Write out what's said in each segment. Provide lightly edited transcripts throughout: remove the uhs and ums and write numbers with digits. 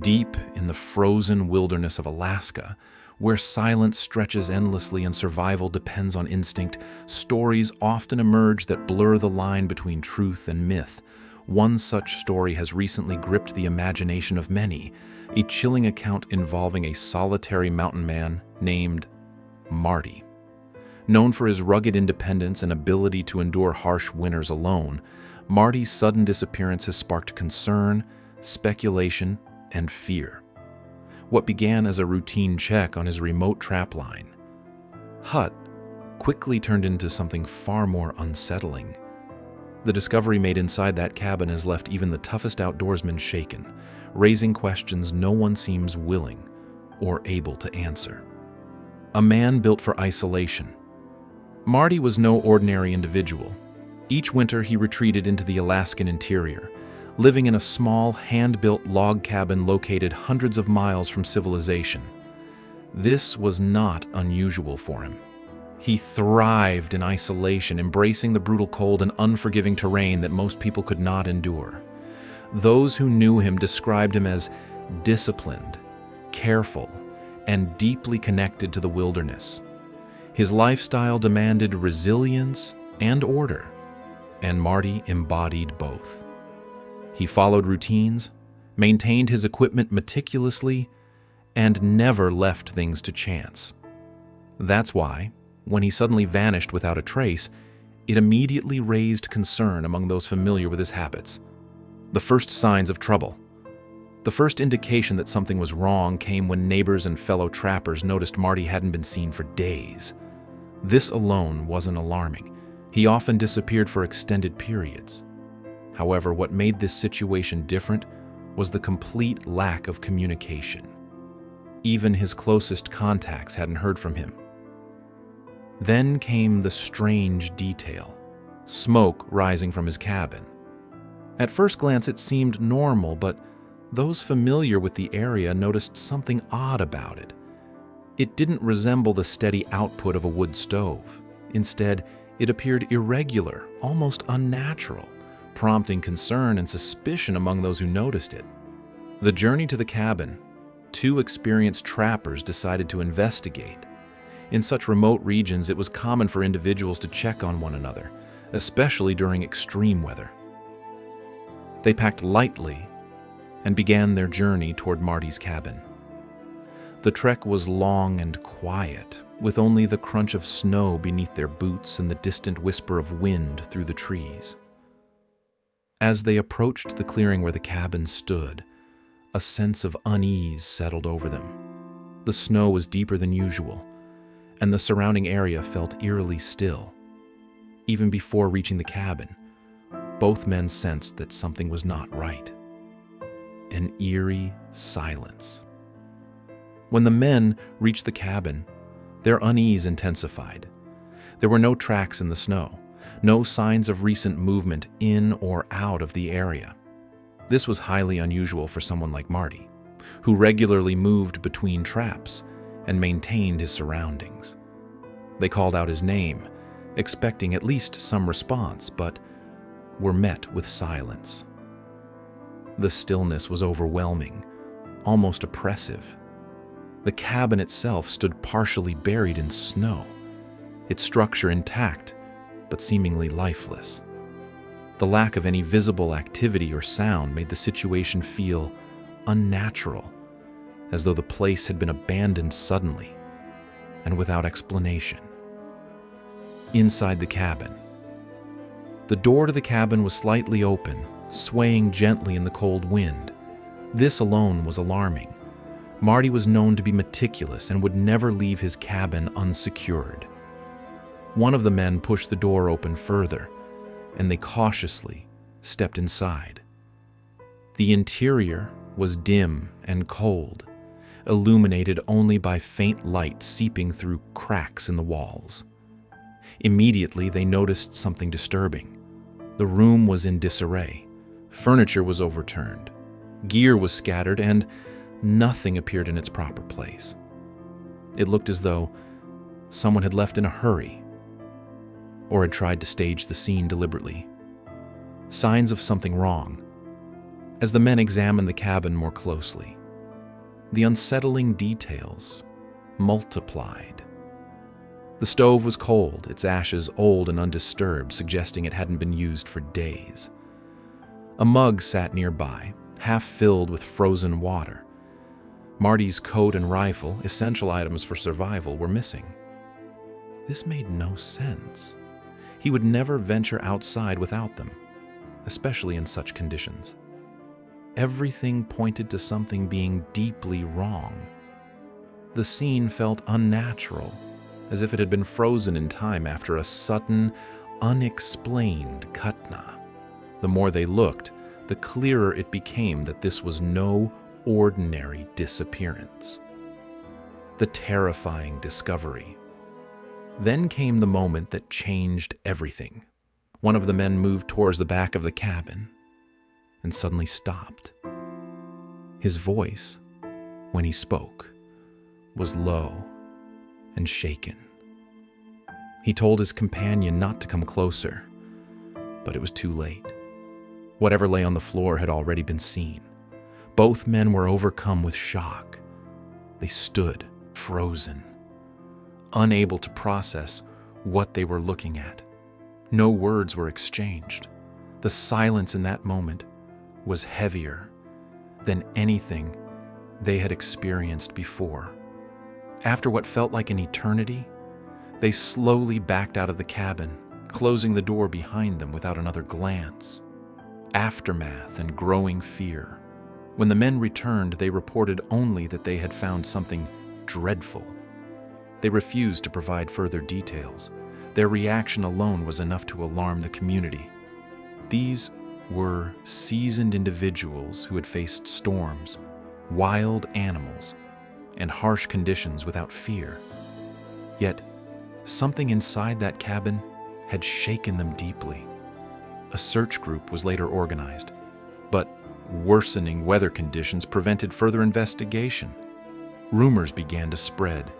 Deep in the frozen wilderness of Alaska, where silence stretches endlessly and survival depends on instinct, stories often emerge that blur the line between truth and myth. One such story has recently gripped the imagination of many, a chilling account involving a solitary mountain man named Marty. Known for his rugged independence and ability to endure harsh winters alone, Marty's sudden disappearance has sparked concern, speculation, and fear. What began as a routine check on his remote trapline hut quickly turned into something far more unsettling. The discovery made inside that cabin has left even the toughest outdoorsman shaken, raising questions no one seems willing or able to answer. A man built for isolation. Marty was no ordinary individual. Each winter he retreated into the Alaskan interior, living in a small, hand-built log cabin located hundreds of miles from civilization. This was not unusual for him. He thrived in isolation, embracing the brutal cold and unforgiving terrain that most people could not endure. Those who knew him described him as disciplined, careful, and deeply connected to the wilderness. His lifestyle demanded resilience and order, and Marty embodied both. He followed routines, maintained his equipment meticulously, and never left things to chance. That's why, when he suddenly vanished without a trace, it immediately raised concern among those familiar with his habits. The first signs of trouble. The first indication that something was wrong came when neighbors and fellow trappers noticed Marty hadn't been seen for days. This alone wasn't alarming. He often disappeared for extended periods. However, what made this situation different was the complete lack of communication. Even his closest contacts hadn't heard from him. Then came the strange detail: smoke rising from his cabin. At first glance it seemed normal, but those familiar with the area noticed something odd about it. It didn't resemble the steady output of a wood stove. Instead, it appeared irregular, almost unnatural, prompting concern and suspicion among those who noticed it. The journey to the cabin, two experienced trappers decided to investigate. In such remote regions, it was common for individuals to check on one another, especially during extreme weather. They packed lightly and began their journey toward Marty's cabin. The trek was long and quiet, with only the crunch of snow beneath their boots and the distant whisper of wind through the trees. As they approached the clearing where the cabin stood, a sense of unease settled over them. The snow was deeper than usual, and the surrounding area felt eerily still. Even before reaching the cabin, both men sensed that something was not right. An eerie silence. When the men reached the cabin, their unease intensified. There were no tracks in the snow, no signs of recent movement in or out of the area. This was highly unusual for someone like Marty, who regularly moved between traps and maintained his surroundings. They called out his name, expecting at least some response, but were met with silence. The stillness was overwhelming, almost oppressive. The cabin itself stood partially buried in snow, its structure intact, but seemingly lifeless. The lack of any visible activity or sound made the situation feel unnatural, as though the place had been abandoned suddenly and without explanation. Inside the cabin, the door to the cabin was slightly open, swaying gently in the cold wind. This alone was alarming. Marty was known to be meticulous and would never leave his cabin unsecured. One of the men pushed the door open further, and they cautiously stepped inside. The interior was dim and cold, illuminated only by faint light seeping through cracks in the walls. Immediately, they noticed something disturbing. The room was in disarray. Furniture was overturned. Gear was scattered, and nothing appeared in its proper place. It looked as though someone had left in a hurry or had tried to stage the scene deliberately. Signs of something wrong. As the men examined the cabin more closely, the unsettling details multiplied. The stove was cold, its ashes old and undisturbed, suggesting it hadn't been used for days. A mug sat nearby, half filled with frozen water. Marty's coat and rifle, essential items for survival, were missing. This made no sense. He would never venture outside without them, especially in such conditions. Everything pointed to something being deeply wrong. The scene felt unnatural, as if it had been frozen in time after a sudden, unexplained Khatna. The more they looked, the clearer it became that this was no ordinary disappearance. The terrifying discovery. Then came the moment that changed everything. One of the men moved towards the back of the cabin and suddenly stopped. His voice, when he spoke, was low and shaken. He told his companion not to come closer, but it was too late. Whatever lay on the floor had already been seen. Both men were overcome with shock. They stood, frozen, unable to process what they were looking at. No words were exchanged. The silence in that moment was heavier than anything they had experienced before. After what felt like an eternity, they slowly backed out of the cabin, closing the door behind them without another glance. Aftermath and growing fear. When the men returned, they reported only that they had found something dreadful. They refused to provide further details. Their reaction alone was enough to alarm the community. These were seasoned individuals who had faced storms, wild animals, and harsh conditions without fear. Yet, something inside that cabin had shaken them deeply. A search group was later organized, but worsening weather conditions prevented further investigation. Rumors began to spread.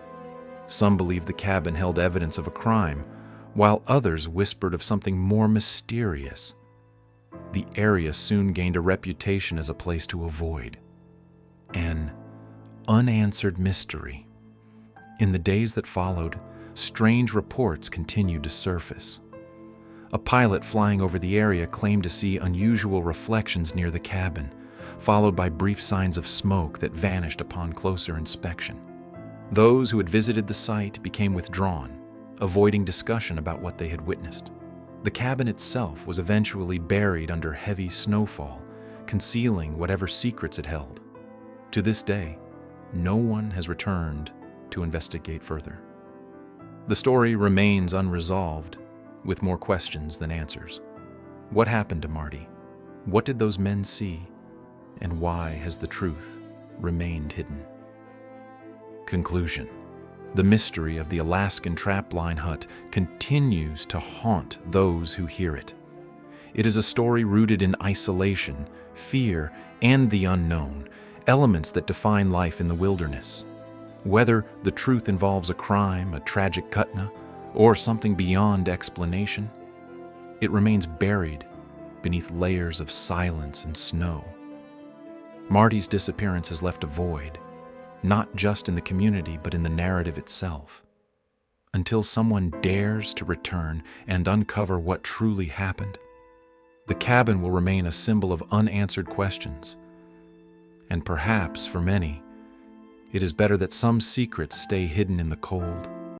Some believed the cabin held evidence of a crime, while others whispered of something more mysterious. The area soon gained a reputation as a place to avoid. An unanswered mystery. In the days that followed, strange reports continued to surface. A pilot flying over the area claimed to see unusual reflections near the cabin, followed by brief signs of smoke that vanished upon closer inspection. Those who had visited the site became withdrawn, avoiding discussion about what they had witnessed. The cabin itself was eventually buried under heavy snowfall, concealing whatever secrets it held. To this day, no one has returned to investigate further. The story remains unresolved, with more questions than answers. What happened to Marty? What did those men see? And why has the truth remained hidden? Conclusion. The mystery of the Alaskan Trapline hut continues to haunt those who hear it. It is a story rooted in isolation, fear, and the unknown, elements that define life in the wilderness. Whether the truth involves a crime, a tragic Khatna, or something beyond explanation, it remains buried beneath layers of silence and snow. Marty's disappearance has left a void, not just in the community, but in the narrative itself. Until someone dares to return and uncover what truly happened, the cabin will remain a symbol of unanswered questions. And perhaps, for many, it is better that some secrets stay hidden in the cold,